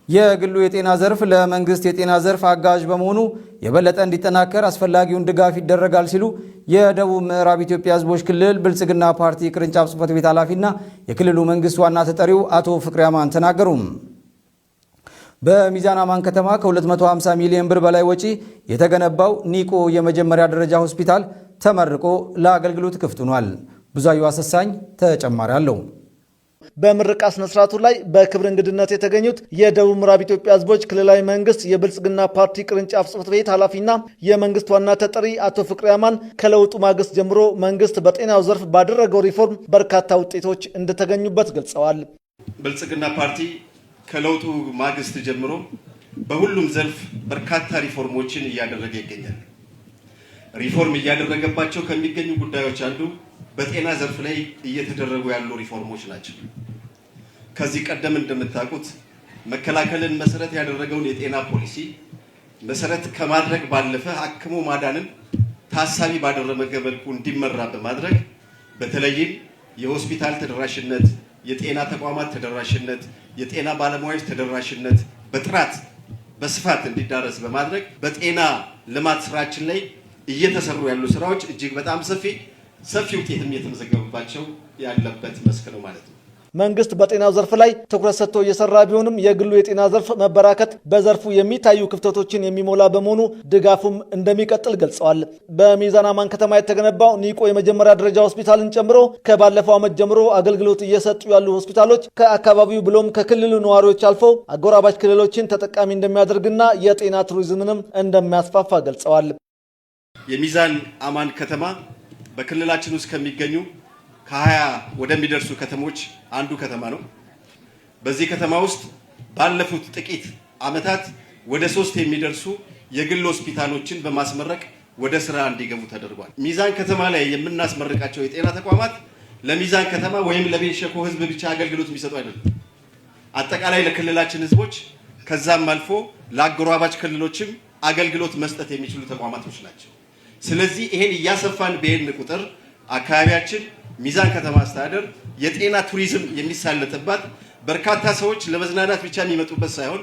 የግሉ የጤና ዘርፍ ለመንግስት የጤና ዘርፍ አጋዥ በመሆኑ የበለጠ እንዲጠናከር አስፈላጊውን ድጋፍ ይደረጋል ሲሉ የደቡብ ምዕራብ ኢትዮጵያ ሕዝቦች ክልል ብልጽግና ፓርቲ ቅርንጫፍ ጽሕፈት ቤት ኃላፊና የክልሉ መንግስት ዋና ተጠሪው አቶ ፍቅሬ አማን ተናገሩ። በሚዛን አማን ከተማ ከ250 ሚሊዮን ብር በላይ ወጪ የተገነባው ኒቆ የመጀመሪያ ደረጃ ሆስፒታል ተመርቆ ለአገልግሎት ክፍት ሆኗል። ብዙአዩ አሰሳኝ ተጨማሪ አለው። በምርቃት ስነ ስርዓቱ ላይ በክብር እንግድነት የተገኙት የደቡብ ምዕራብ ኢትዮጵያ ሕዝቦች ክልላዊ መንግስት የብልጽግና ፓርቲ ቅርንጫፍ ጽሕፈት ቤት ኃላፊና የመንግስት ዋና ተጠሪ አቶ ፍቅሬ አማን ከለውጡ ማግስት ጀምሮ መንግስት በጤናው ዘርፍ ባደረገው ሪፎርም በርካታ ውጤቶች እንደተገኙበት ገልጸዋል። ብልጽግና ፓርቲ ከለውጡ ማግስት ጀምሮ በሁሉም ዘርፍ በርካታ ሪፎርሞችን እያደረገ ይገኛል። ሪፎርም እያደረገባቸው ከሚገኙ ጉዳዮች አንዱ በጤና ዘርፍ ላይ እየተደረጉ ያሉ ሪፎርሞች ናቸው። ከዚህ ቀደም እንደምታውቁት መከላከልን መሰረት ያደረገውን የጤና ፖሊሲ መሰረት ከማድረግ ባለፈ አክሞ ማዳንን ታሳቢ ባደረገ መልኩ እንዲመራ በማድረግ በተለይም የሆስፒታል ተደራሽነት፣ የጤና ተቋማት ተደራሽነት፣ የጤና ባለሙያዎች ተደራሽነት በጥራት በስፋት እንዲዳረስ በማድረግ በጤና ልማት ስራችን ላይ እየተሰሩ ያሉ ስራዎች እጅግ በጣም ሰፊ ውጤትም የተመዘገበባቸው ያለበት መስክ ነው ማለት ነው። መንግስት በጤናው ዘርፍ ላይ ትኩረት ሰጥቶ እየሰራ ቢሆንም የግሉ የጤና ዘርፍ መበራከት በዘርፉ የሚታዩ ክፍተቶችን የሚሞላ በመሆኑ ድጋፉም እንደሚቀጥል ገልጸዋል። በሚዛን አማን ከተማ የተገነባው ኒቆ የመጀመሪያ ደረጃ ሆስፒታልን ጨምሮ ከባለፈው ዓመት ጀምሮ አገልግሎት እየሰጡ ያሉ ሆስፒታሎች ከአካባቢው ብሎም ከክልሉ ነዋሪዎች አልፎ አጎራባች ክልሎችን ተጠቃሚ እንደሚያደርግና የጤና ቱሪዝምንም እንደሚያስፋፋ ገልጸዋል። የሚዛን አማን ከተማ በክልላችን ውስጥ ከሚገኙ ከ20 ወደሚደርሱ ከተሞች አንዱ ከተማ ነው። በዚህ ከተማ ውስጥ ባለፉት ጥቂት ዓመታት ወደ 3 የሚደርሱ የግል ሆስፒታሎችን በማስመረቅ ወደ ስራ እንዲገቡ ተደርጓል። ሚዛን ከተማ ላይ የምናስመርቃቸው የጤና ተቋማት ለሚዛን ከተማ ወይም ለቤንች ሸኮ ህዝብ ብቻ አገልግሎት የሚሰጡ አይደለም። አጠቃላይ ለክልላችን ህዝቦች ከዛም አልፎ ለአጎራባች ክልሎችም አገልግሎት መስጠት የሚችሉ ተቋማቶች ናቸው። ስለዚህ ይሄን እያሰፋን በሄድን ቁጥር አካባቢያችን ሚዛን ከተማ አስተዳደር የጤና ቱሪዝም የሚሳለጥባት በርካታ ሰዎች ለመዝናናት ብቻ የሚመጡበት ሳይሆን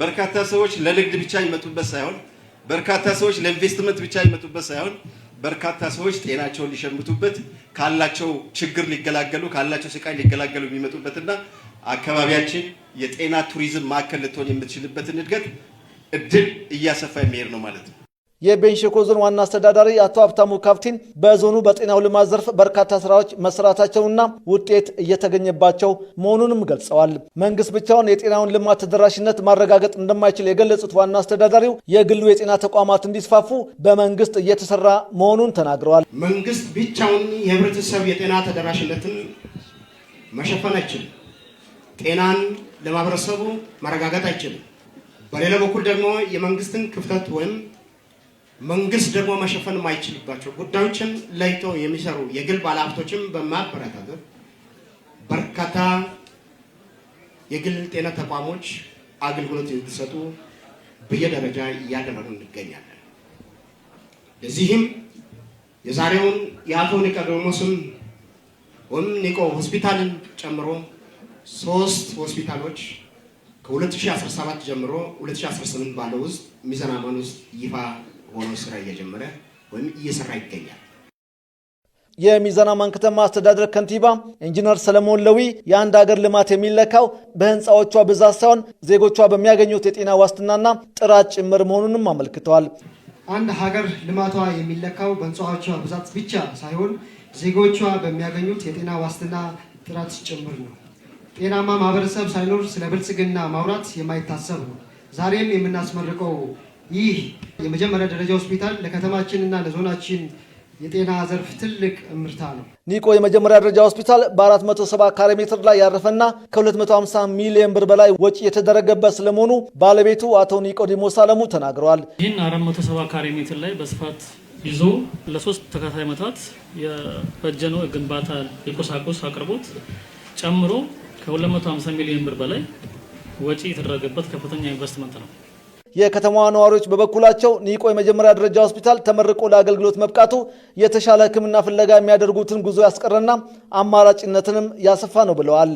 በርካታ ሰዎች ለንግድ ብቻ የሚመጡበት ሳይሆን በርካታ ሰዎች ለኢንቨስትመንት ብቻ የሚመጡበት ሳይሆን በርካታ ሰዎች ጤናቸውን ሊሸምቱበት ካላቸው ችግር ሊገላገሉ ካላቸው ስቃይ ሊገላገሉ የሚመጡበትና አካባቢያችን የጤና ቱሪዝም ማዕከል ልትሆን የምትችልበትን እድል እያሰፋ የሚሄድ ነው ማለት ነው። የቤንች ሸኮ ዞን ዋና አስተዳዳሪ አቶ ሀብታሙ ካፍቲን በዞኑ በጤናው ልማት ዘርፍ በርካታ ስራዎች መስራታቸውና ውጤት እየተገኘባቸው መሆኑንም ገልጸዋል። መንግስት ብቻውን የጤናውን ልማት ተደራሽነት ማረጋገጥ እንደማይችል የገለጹት ዋና አስተዳዳሪው የግሉ የጤና ተቋማት እንዲስፋፉ በመንግስት እየተሰራ መሆኑን ተናግረዋል። መንግስት ብቻውን የህብረተሰብ የጤና ተደራሽነትን መሸፈን አይችልም። ጤናን ለማህበረሰቡ ማረጋገጥ አይችልም። በሌላ በኩል ደግሞ የመንግስትን ክፍተት ወይም መንግስት ደግሞ መሸፈን የማይችልባቸው ጉዳዮችን ለይተው የሚሰሩ የግል ባለሀብቶችን በማበረታታት በርካታ የግል ጤና ተቋሞች አገልግሎት እንዲሰጡ በየደረጃ እያደረግን እንገኛለን። ለዚህም የዛሬውን የአቶ ኒቆዲሞስን ወይም ኒቆ ሆስፒታልን ጨምሮ 3 ሆስፒታሎች ከ2017 ጀምሮ 2018 ባለው ውስጥ ሚዛን አማን ውስጥ ይፋ ሆኖ ስራ እየጀመረ ወይም እየሰራ ይገኛል። የሚዛን አማን ከተማ አስተዳደር ከንቲባ ኢንጂነር ሰለሞን ለዊ የአንድ ሀገር ልማት የሚለካው በህንፃዎቿ ብዛት ሳይሆን ዜጎቿ በሚያገኙት የጤና ዋስትናና ጥራት ጭምር መሆኑንም አመልክተዋል። አንድ ሀገር ልማቷ የሚለካው በህንፃዎቿ ብዛት ብቻ ሳይሆን ዜጎቿ በሚያገኙት የጤና ዋስትና ጥራት ጭምር ነው። ጤናማ ማህበረሰብ ሳይኖር ስለ ብልጽግና ማውራት የማይታሰብ ነው። ዛሬም የምናስመርቀው ይህ የመጀመሪያ ደረጃ ሆስፒታል ለከተማችንና ለዞናችን የጤና ዘርፍ ትልቅ እምርታ ነው። ኒቆ የመጀመሪያ ደረጃ ሆስፒታል በ470 ካሬ ሜትር ላይ ያረፈና ከ250 ሚሊዮን ብር በላይ ወጪ የተደረገበት ስለመሆኑ ባለቤቱ አቶ ኒቆዲሞስ አለሙ ተናግረዋል። ይህን 470 ካሬ ሜትር ላይ በስፋት ይዞ ለ3 ተከታታይ ዓመታት የፈጀነው የግንባታ የቁሳቁስ አቅርቦት ጨምሮ ከ250 ሚሊዮን ብር በላይ ወጪ የተደረገበት ከፍተኛ ኢንቨስትመንት ነው። የከተማዋ ነዋሪዎች በበኩላቸው ኒቆ የመጀመሪያ ደረጃ ሆስፒታል ተመርቆ ለአገልግሎት መብቃቱ የተሻለ ሕክምና ፍለጋ የሚያደርጉትን ጉዞ ያስቀረና አማራጭነትንም ያሰፋ ነው ብለዋል።